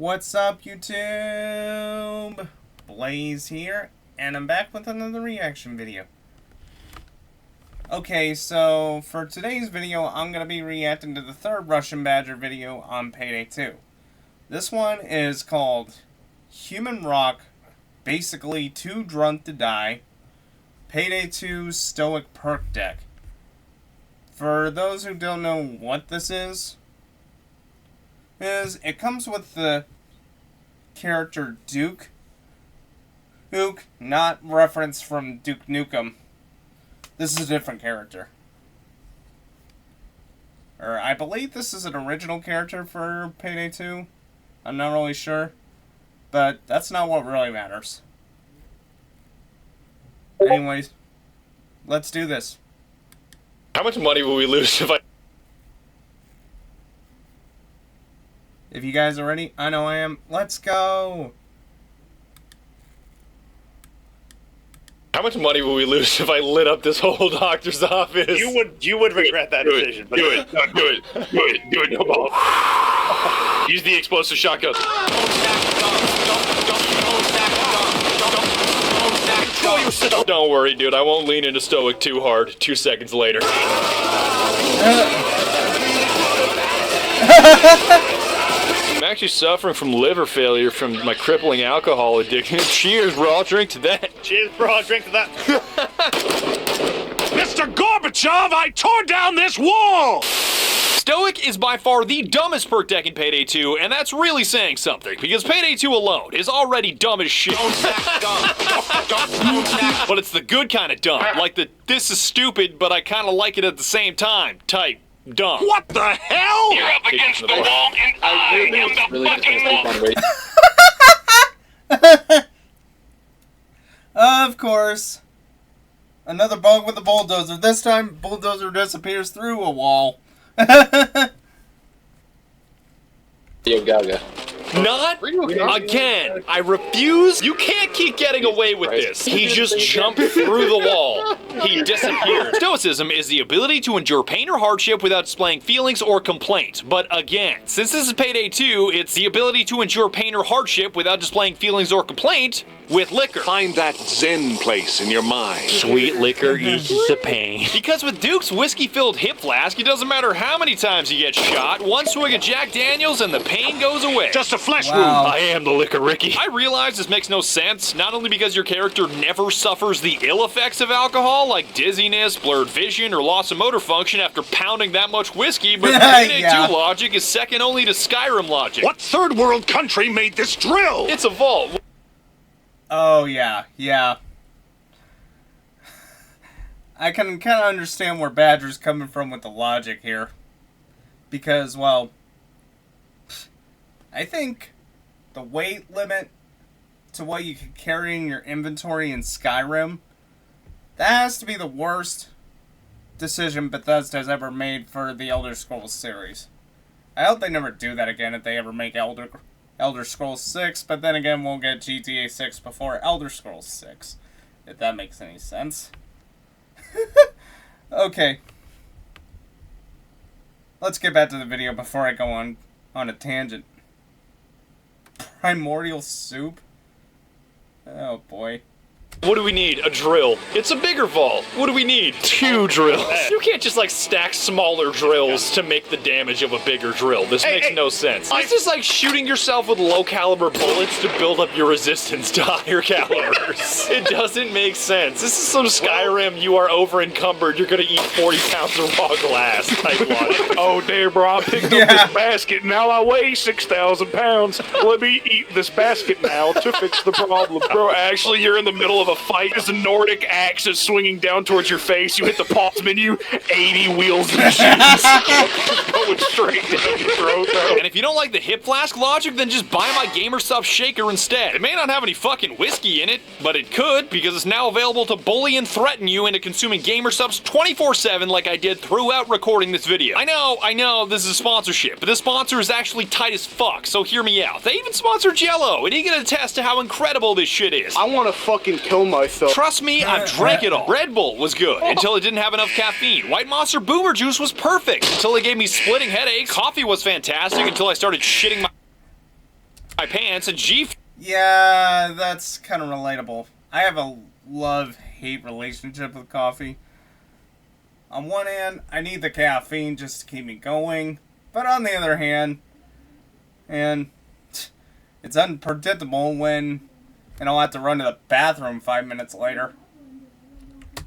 What's up, YouTube? Blaze here, and I'm back with another reaction video. Okay, so for today's video, I'm going to be reacting to the third Russian Badger video on Payday 2. This one is called Human Rock, basically Too Drunk to Die, Payday 2 Stoic Perk deck. For those who don't know what this is it comes with the character Duke. Duke, not reference from Duke Nukem. This is a different character. Or I believe this is an original character for Payday 2. I'm not really sure. But that's not what really matters. Anyways, let's do this. How much money will we lose if I... If you guys are ready, I know I am. Let's go! How much money will we lose if I lit up this whole doctor's office? You would regret that decision. Do it. No, do it. No ball. Use the explosive shotgun. Don't worry, dude. I won't lean into Stoic too hard. 2 seconds later. I'm actually suffering from liver failure from my crippling alcohol addiction. Cheers, we're all drink to that. Cheers, bro. I'll drink to that. Mr. Gorbachev, I tore down this wall! Stoic is by far the dumbest perk deck in Payday 2, and that's really saying something, because Payday 2 alone is already dumb as shit. But it's the good kind of dumb, like the this is stupid, but I kind of like it at the same time type dumb. What the hell? You're up against the wall, and I am the fucking wall. Of course. Another bug with the bulldozer. This time, bulldozer disappears through a wall. Yo, Gaga. Not again. I refuse. You can't keep getting away with this. He just jumped through the wall. He disappeared. Stoicism is the ability to endure pain or hardship without displaying feelings or complaint. But again, since this is Payday 2, it's the ability to endure pain or hardship without displaying feelings or complaint with liquor. Find that zen place in your mind. Sweet liquor eases the pain. Because with Duke's whiskey-filled hip flask, it doesn't matter how many times you get shot, one swig of Jack Daniels and the pain goes away. Just a flesh Wow. wound. I am the liquor Ricky. I realize this makes no sense, not only because your character never suffers the ill effects of alcohol, like dizziness, blurred vision, or loss of motor function after pounding that much whiskey, but Payday 2 logic is second only to Skyrim logic. What third world country made this drill? It's a vault. Oh, yeah. I can kind of understand where Badger's coming from with the logic here. Because, well, I think the weight limit to what you can carry in your inventory in Skyrim, that has to be the worst decision Bethesda's ever made for the Elder Scrolls series. I hope they never do that again if they ever make Elder Scrolls 6, but then again, we'll get GTA 6 before Elder Scrolls 6, if that makes any sense. Okay. Let's get back to the video before I go on a tangent. Primordial soup? Oh boy. What do we need? A drill. It's a bigger vault. What do we need? 2 drills. You can't just like stack smaller drills to make the damage of a bigger drill. This makes no sense. It's just like shooting yourself with low caliber bullets to build up your resistance to higher calibers. It doesn't make sense. This is some Skyrim, you are over encumbered, you're gonna eat 40 pounds of raw glass type logic. Oh, dear, bro, I picked up this basket. Now I weigh 6,000 pounds. Let me eat this basket now to fix the problem. Bro, actually, you're in the middle of a fight. As a Nordic axe is swinging down towards your face, you hit the pause menu, 80 wheels and shoes. Going straight down your throat, though. And if you don't like the hip flask logic, then just buy my GamerStop shaker instead. It may not have any fucking whiskey in it, but it could, because it's now available to bully and threaten you into consuming GamerStubs 24/7 like I did throughout recording this video. I know, this is a sponsorship, but this sponsor is actually tight as fuck, so hear me out. They even sponsor Jell-O, and he can attest to how incredible this shit is. I want to fucking kill myself. Trust me, I've drank it all. Red Bull was good until it didn't have enough caffeine. White Monster Boomer Juice was perfect until it gave me splitting headaches. Coffee was fantastic until I started shitting my my pants and G. Yeah, that's kind of relatable. I have a love-hate relationship with coffee. On one hand, I need the caffeine just to keep me going. But on the other hand, and it's unpredictable when I'll have to run to the bathroom 5 minutes later.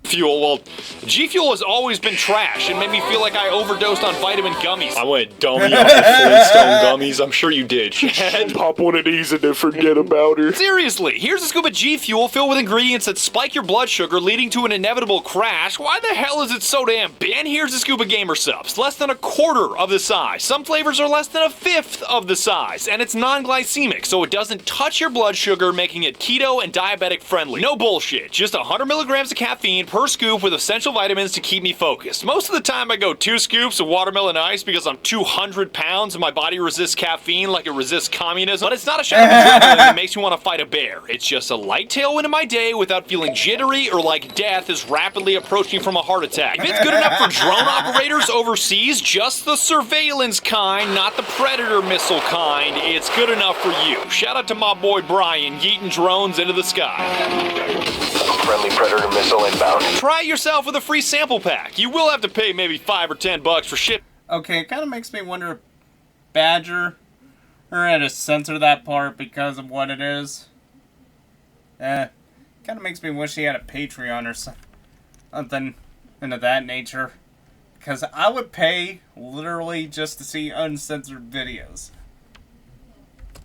Fuel, well, G Fuel has always been trash. It made me feel like I overdosed on vitamin gummies. I went dummy off the Flintstone gummies. I'm sure you did, Chad. Pop one of these and then forget about her. Seriously, here's a scoop of G Fuel filled with ingredients that spike your blood sugar, leading to an inevitable crash. Why the hell is it so damn big? And here's a scoop of Gamer Subs, less than a quarter of the size. Some flavors are less than a fifth of the size, and it's non-glycemic, so it doesn't touch your blood sugar, making it keto and diabetic friendly. No bullshit, just 100 milligrams of caffeine per scoop with essential vitamins to keep me focused. Most of the time I go 2 scoops of watermelon ice because I'm 200 pounds and my body resists caffeine like it resists communism. But it's not a shot of adrenaline that makes me want to fight a bear. It's just a light tailwind in my day without feeling jittery or like death is rapidly approaching from a heart attack. If it's good enough for drone operators overseas, just the surveillance kind, not the Predator missile kind, it's good enough for you. Shout out to my boy Brian, yeeting drones into the sky. Friendly Predator missile inbound. Try it yourself with a free sample pack. You will have to pay maybe $5 or $10 for ship. Okay, it kind of makes me wonder if Badger had to censor that part because of what it is. Kind of makes me wish he had a Patreon or something of that nature. Because I would pay literally just to see uncensored videos.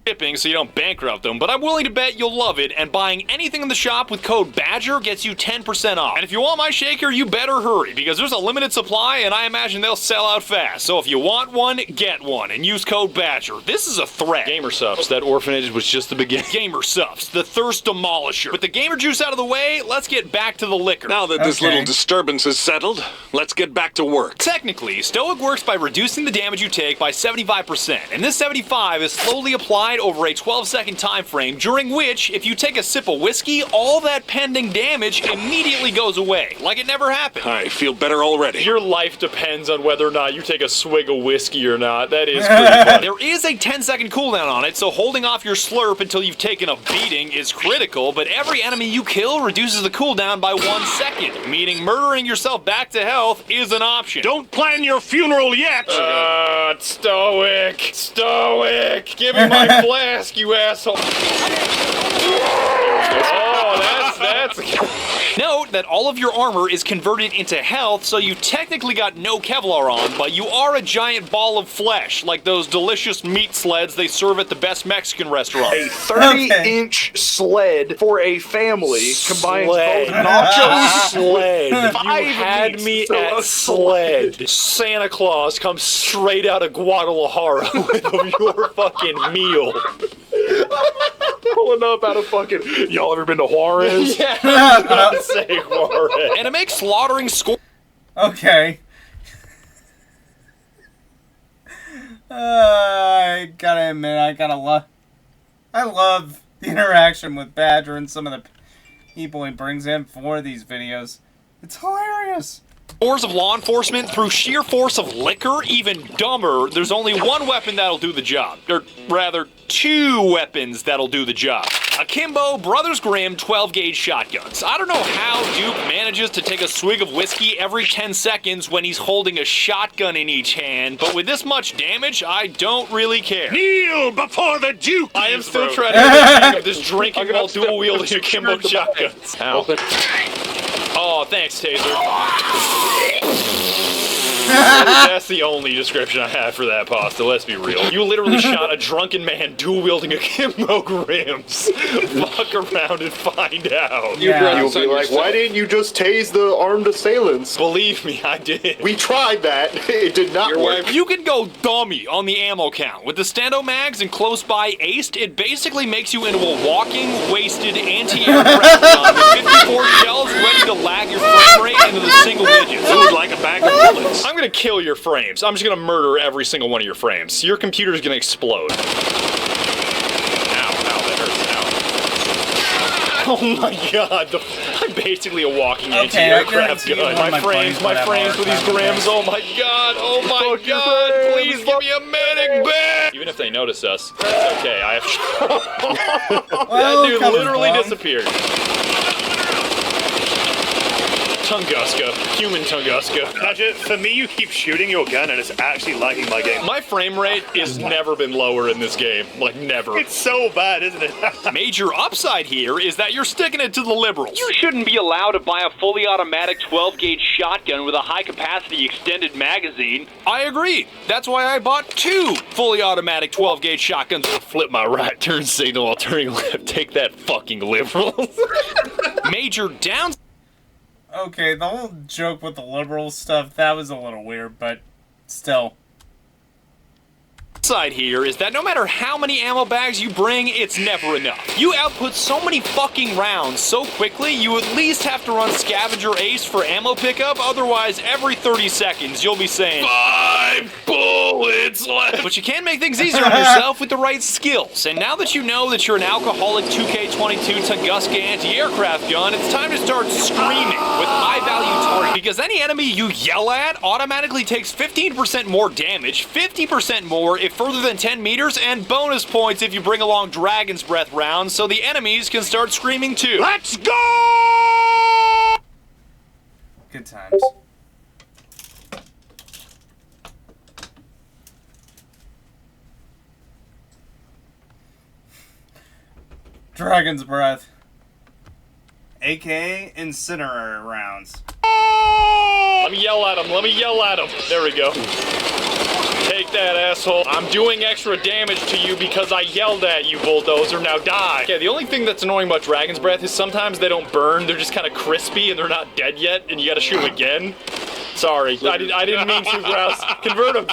Shipping so you don't bankrupt them, but I'm willing to bet you'll love it, and buying anything in the shop with code BADGER gets you 10% off. And if you want my shaker, you better hurry, because there's a limited supply, and I imagine they'll sell out fast. So if you want one, get one, and use code BADGER. This is a threat. Gamer Subs, that orphanage was just the beginning. Gamer Subs, the thirst demolisher. With the gamer juice out of the way, let's get back to the liquor. Now that this little disturbance is settled, let's get back to work. Technically, Stoic works by reducing the damage you take by 75%, and this 75 is slowly applied over a 12-second time frame, during which, if you take a sip of whiskey, all that pending damage immediately goes away, like it never happened. I feel better already. Your life depends on whether or not you take a swig of whiskey or not. That is pretty fun. There is a 10-second cooldown on it, so holding off your slurp until you've taken a beating is critical, but every enemy you kill reduces the cooldown by 1 second, meaning murdering yourself back to health is an option. Don't plan your funeral yet! Stoic! Stoic! Give me my flask, you asshole! Oh, that's... Note that all of your armor is converted into health, so you technically got no Kevlar on, but you are a giant ball of flesh, like those delicious meat sleds they serve at the best Mexican restaurant. A 30-inch sled for a family combines both nachos. Sled. You 5 had meats, me so at sled. Santa Claus comes straight out of Guadalajara with your fucking meal. pulling up out of fucking... Y'all ever been to Juarez? Yeah, I was about to say Juarez. And to make slaughtering score... Okay. I gotta admit, I love the interaction with Badger and some of the people he brings in for these videos. It's hilarious. Scores of law enforcement through sheer force of liquor. Even dumber, there's only one weapon that'll do the job. Or rather, 2 weapons that'll do the job. Akimbo Brothers Grimm 12-gauge shotguns. I don't know how Duke manages to take a swig of whiskey every 10 seconds when he's holding a shotgun in each hand, but with this much damage, I don't really care. Kneel before the Duke! I am still trying to get of this drinking while dual-wielding Akimbo shotguns. Ow. Oh, thanks, Taser. That's the only description I have for that pasta, let's be real. You literally shot a drunken man dual-wielding Akimbo Grimms. Fuck around and find out. Yeah. You'll be like, why didn't you just tase the armed assailants? Believe me, I did. We tried that. It did not work. You can go dummy on the ammo count. With the stando mags and close by aced, it basically makes you into a walking, wasted anti-aircraft gun with 54 shells ready to lag your frame rate into the single digits. Food like a bag of bullets. I'm gonna kill your frames. I'm just gonna murder every single one of your frames. Your computer's gonna explode. Ow, that hurts now. Oh my god, I'm basically a walking anti-aircraft gun. My frames with these grims, oh my god, please give me a medic back! Even if they notice us, it's okay, I have... Well, that dude literally disappeared. Tunguska. Human Tunguska. Imagine, for me, you keep shooting your gun and it's actually lagging my game. My frame rate has never been lower in this game. Like, never. It's so bad, isn't it? Major upside here is that you're sticking it to the liberals. You shouldn't be allowed to buy a fully automatic 12-gauge shotgun with a high-capacity extended magazine. I agree. That's why I bought 2 fully automatic 12-gauge shotguns. Flip my right turn signal while turning left. Take that, fucking liberals. Major downside. Okay, the whole joke with the liberal stuff, that was a little weird, but still. Side here is that no matter how many ammo bags you bring, it's never enough. You output so many fucking rounds so quickly, you at least have to run scavenger ace for ammo pickup, otherwise every 30 seconds you'll be saying 5 bullets left. But you can make things easier on yourself with the right skills. And now that you know that you're an alcoholic 2K22 Tunguska anti-aircraft gun, it's time to start screaming with high-value targets. Because any enemy you yell at automatically takes 15% more damage, 50% more if further than 10 meters, and bonus points if you bring along Dragon's Breath rounds so the enemies can start screaming too. Let's go! Good times. Dragon's Breath. AKA Incinerary rounds. Let me yell at him. There we go. Take that, asshole. I'm doing extra damage to you because I yelled at you, bulldozer. Now die. Okay, the only thing that's annoying about Dragon's Breath is sometimes they don't burn. They're just kind of crispy and they're not dead yet, and you gotta shoot them again. Sorry, I didn't mean to, Grouse. Convert him.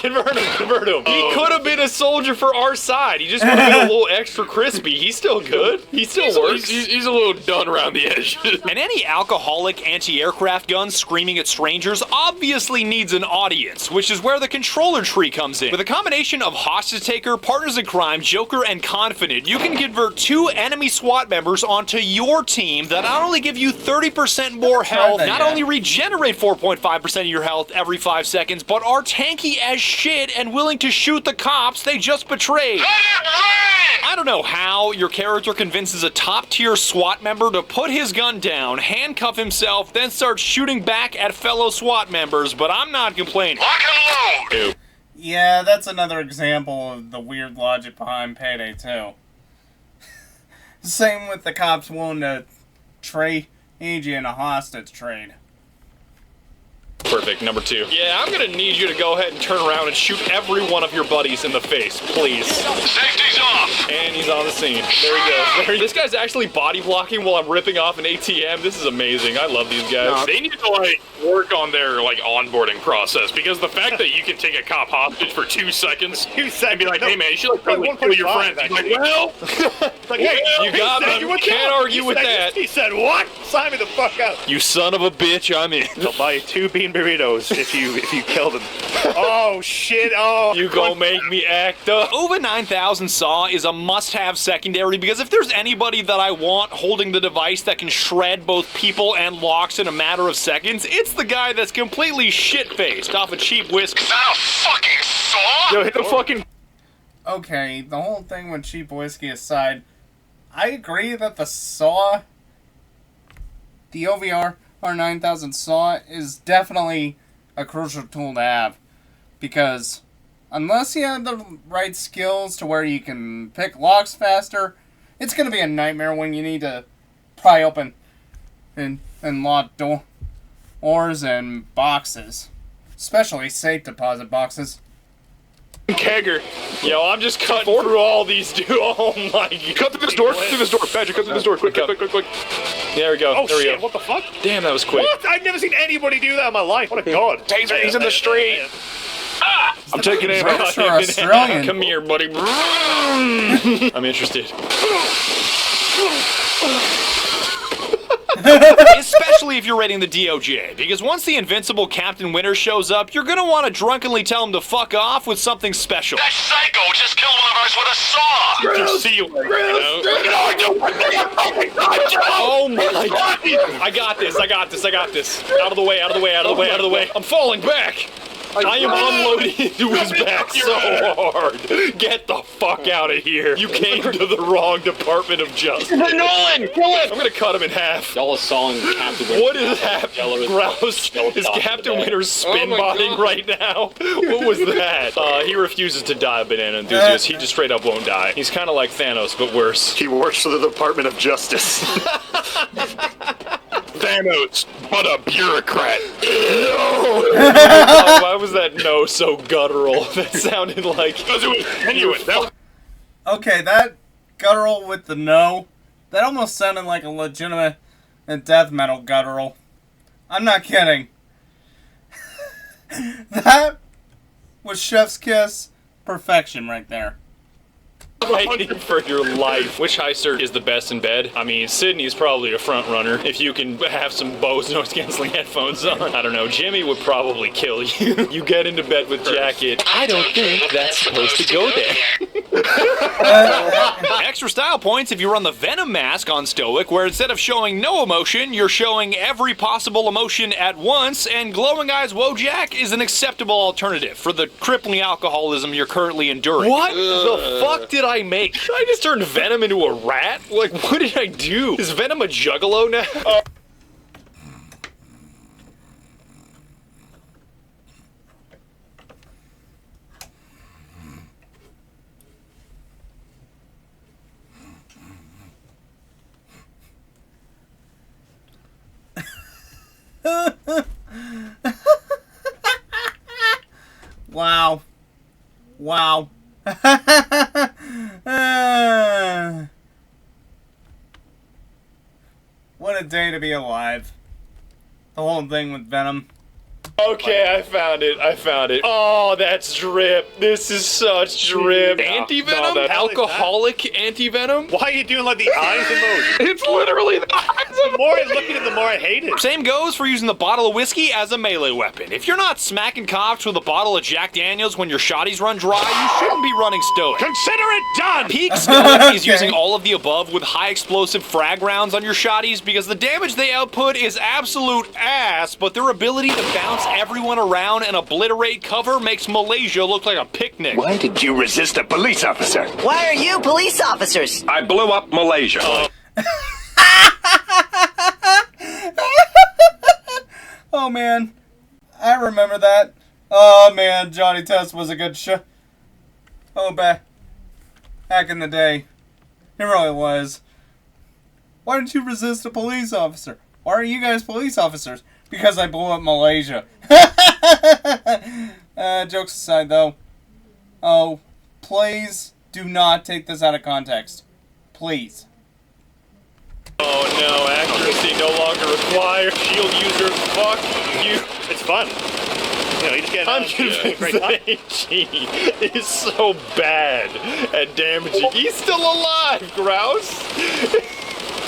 He could have been a soldier for our side. He just would have been a little extra crispy. He's still good. He still works. He's a little done around the edges. And any alcoholic anti-aircraft gun screaming at strangers obviously needs an audience, which is where the controller tree comes in. With a combination of hostage taker, partners in crime, joker, and confidant, you can convert 2 enemy SWAT members onto your team that not only give you 30% more health, not only regenerate 4.5% of your health every 5 seconds, but are tanky as shit and willing to shoot the cops they just betrayed. I don't know how your character convinces a top-tier SWAT member to put his gun down, handcuff himself, then start shooting back at fellow SWAT members, but I'm not complaining. Lock and load! Yeah, that's another example of the weird logic behind Payday 2. Same with the cops willing to trade you in a hostage trade. Perfect, number 2. Yeah, I'm gonna need you to go ahead and turn around and shoot every one of your buddies in the face, please. Safety's off! And he's on the scene. There he goes. This guy's actually body blocking while I'm ripping off an ATM. This is amazing. I love these guys. No, they need to, like, work on their, like, onboarding process, because the fact that you can take a cop hostage for 2 seconds and be like, hey, man, you should, like, probably kill your friends. He's like, well... Like, hey, you got him. Can't argue with that. He said, what? Sign me the fuck up. You son of a bitch, I'm in. They'll buy you 2 bean burritos if you kill them. Oh, shit. Oh. You gonna make me act up. OVA 9000 SAW is a must-have secondary because if there's anybody that I want holding the device that can shred both people and locks in a matter of seconds, it's the guy that's completely shit-faced off a cheap whiskey. Is that a fucking saw? Yo, hit the fucking... Okay, the whole thing with cheap whiskey aside, I agree that the SAW, the OVR R9000 SAW, is definitely a crucial tool to have. Because unless you have the right skills to where you can pick locks faster, it's going to be a nightmare when you need to pry open and lock doors and boxes. Especially safe deposit boxes. Kegger. Yo, I'm just cutting through all these dudes. Oh my god. Cut through this door, Badger, cut through this door, quick. There we go. Oh, there we shit, go. what the fuck? Damn, that was quick. What? I've never seen anybody do that in my life. What a god. Taser, he's in the street. I'm taking aim. British or Australian? Come here, buddy. I'm interested. Especially if you're raiding the DOJ, because once the invincible Captain Winter shows up, you're gonna want to drunkenly tell him to fuck off with something special. That psycho just killed one of ours with a saw! Just see you later, you know? Oh my god! I got this. Out of the way. I'm falling back! I am unloading into his back so hard. Get the fuck out of here. You came to the wrong Department of Justice. Nolan, kill him! I'm gonna cut him in half. Y'all are sawing Captain Winter. What is happening? Grouse, is Captain Winter spin-botting right now? What was that? He refuses to die, Banana Enthusiast. He just straight up won't die. He's kind of like Thanos, but worse. He works for the Department of Justice. Thanos, but a bureaucrat. Why was that no so guttural? That sounded like... Because it was genuine. Okay, that guttural with the no, that almost sounded like a legitimate death metal guttural. I'm not kidding. That was Chef's Kiss perfection right there. Fighting for your life. Which heister is the best in bed? I mean, Sydney's probably a front runner. If you can have some Bose noise-canceling headphones on. I don't know, Jimmy would probably kill you. You get into bed with Jacket. I don't think that's supposed to go there. Extra style points if you run the Venom mask on Stoic, where instead of showing no emotion, you're showing every possible emotion at once, and Glowing Eyes Wojak is an acceptable alternative for the crippling alcoholism you're currently enduring. What the fuck did I make? Did I just turn Venom into a rat? Like, what did I do? Is Venom a juggalo now? Wow. Wow. What a day to be alive. The whole thing with Venom. Okay, I found it. Oh, that's drip. This is such drip. Anti-venom? Alcoholic anti-venom? Why are you doing like the eyes emoji? It's literally the The more I look at it, the more I hate it. Same goes for using the bottle of whiskey as a melee weapon. If you're not smacking cops with a bottle of Jack Daniels when your shotties run dry, you shouldn't be running Stoic. Consider it done! Peak Stoic is using all of the above with high explosive frag rounds on your shotties because the damage they output is absolute ass, but their ability to bounce everyone around and obliterate cover makes Malaysia look like a picnic. Why did you resist a police officer? Why are you police officers? I blew up Malaysia. Oh man, I remember that. Oh man, Johnny Test was a good show. Oh, back in the day, it really was. Why didn't you resist a police officer? Why are you guys police officers? Because I blew up Malaysia. Jokes aside, though. Oh, please do not take this out of context. Please. Oh no, accuracy no longer required. Shield users, fuck you. It's fun. You know, you just get I'm convinced that AG is so bad at damaging. He's still alive, Grouse.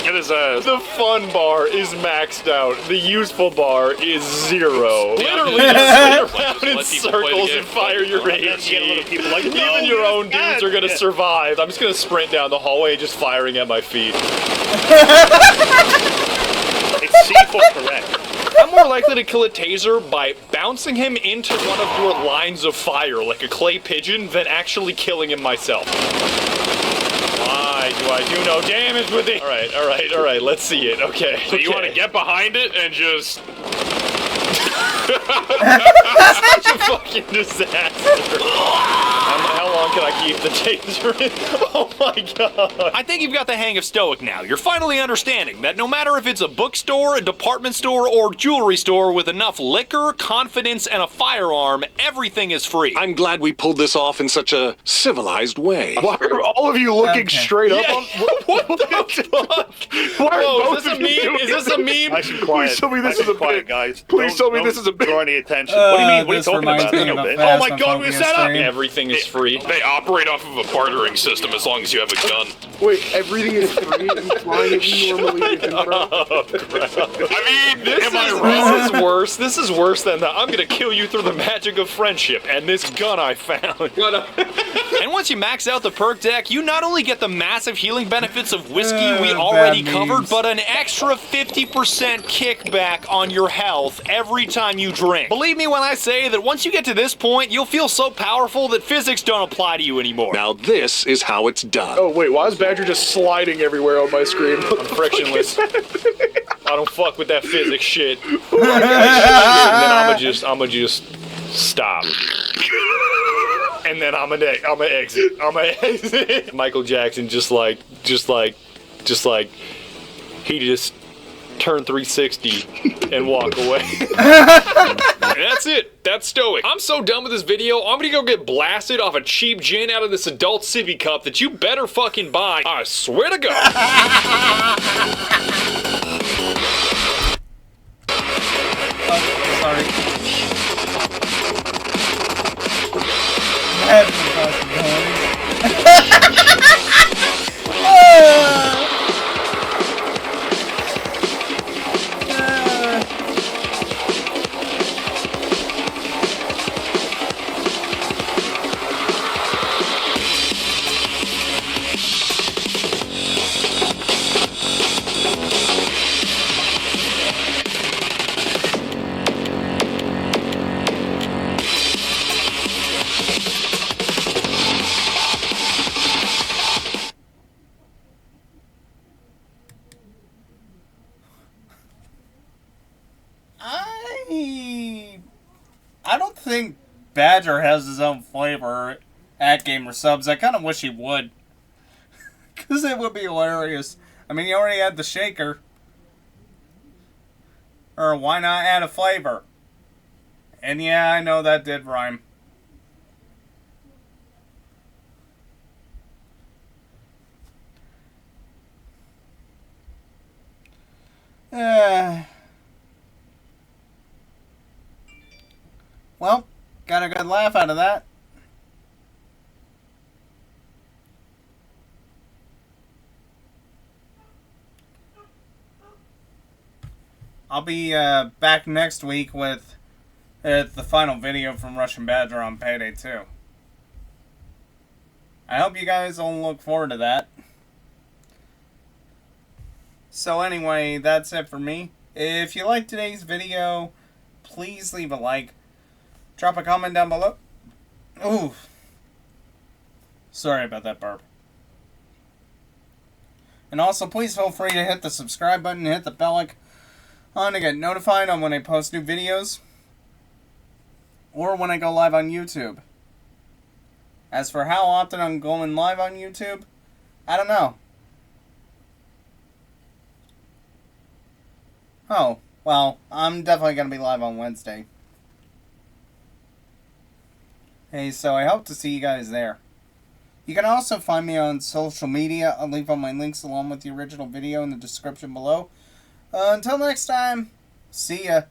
It is The fun bar is maxed out. The useful bar is 0. Literally, just spin around in circles and fire your AG. Even your own dudes are gonna survive. I'm just gonna sprint down the hallway just firing at my feet. It's C4 correct. I'm more likely to kill a taser by bouncing him into one of your lines of fire like a clay pigeon than actually killing him myself. Why do I do no damage with it? Alright, let's see it. Okay. So you want to get behind it and just... Such a fucking disaster. How long can I keep the taser in? Oh my god. I think you've got the hang of Stoic now. You're finally understanding that no matter if it's a bookstore, a department store, or jewelry store with enough liquor, confidence, and a firearm, everything is free. I'm glad we pulled this off in such a civilized way. Why are all of you looking straight up on... What the fuck? Why are Whoa, both is this a of you meme? doing Is this a meme? Nice and quiet. Please tell me this Nice is a and quiet, bit. guys. Please tell me this is a bit. Draw any attention. What do you mean? What are you This talking reminds about? me There's of no a bit. Fast Oh my and god, we Furious set up! thing. Everything is free. they operate off of a bartering system as long as you have a gun. Wait, everything is free and flying as you normally do. Oh, crap. I mean, This is worse. This is worse than the I'm gonna kill you through the magic of friendship and this gun I found. And once you max out the perk deck, you not only get the massive healing benefits of whiskey we already covered, but an extra 50% kickback on your health every time you drink. Believe me when I say that once you get to this point, you'll feel so powerful that physics don't apply to you anymore. Now this is how it's done. Oh wait, why is Badger just sliding everywhere on my screen? I'm frictionless. I don't fuck with that physics shit. And then I'ma just stop. And then I'm gonna exit. Michael Jackson just like he just turned 360 and walk away. And that's it. That's Stoic. I'm so done with this video. I'm gonna go get blasted off a cheap gin out of this adult sippy cup that you better fucking buy. I swear to God. Oh, sorry. I don't think Badger has his own flavor at Gamer Subs. I kind of wish he would. Because it would be hilarious. I mean, you already had the shaker. Or why not add a flavor? And yeah, I know that did rhyme. Well, got a good laugh out of that. I'll be back next week with the final video from Russian Badger on Payday 2. I hope you guys all look forward to that. So anyway, that's it for me. If you liked today's video, please leave a like. Drop a comment down below. Ooh. Sorry about that burp. And also, please feel free to hit the subscribe button and hit the bell icon to get notified on when I post new videos. Or when I go live on YouTube. As for how often I'm going live on YouTube, I don't know. Oh, well, I'm definitely going to be live on Wednesday. Hey, so I hope to see you guys there. You can also find me on social media. I'll leave all my links along with the original video in the description below. Until next time, see ya.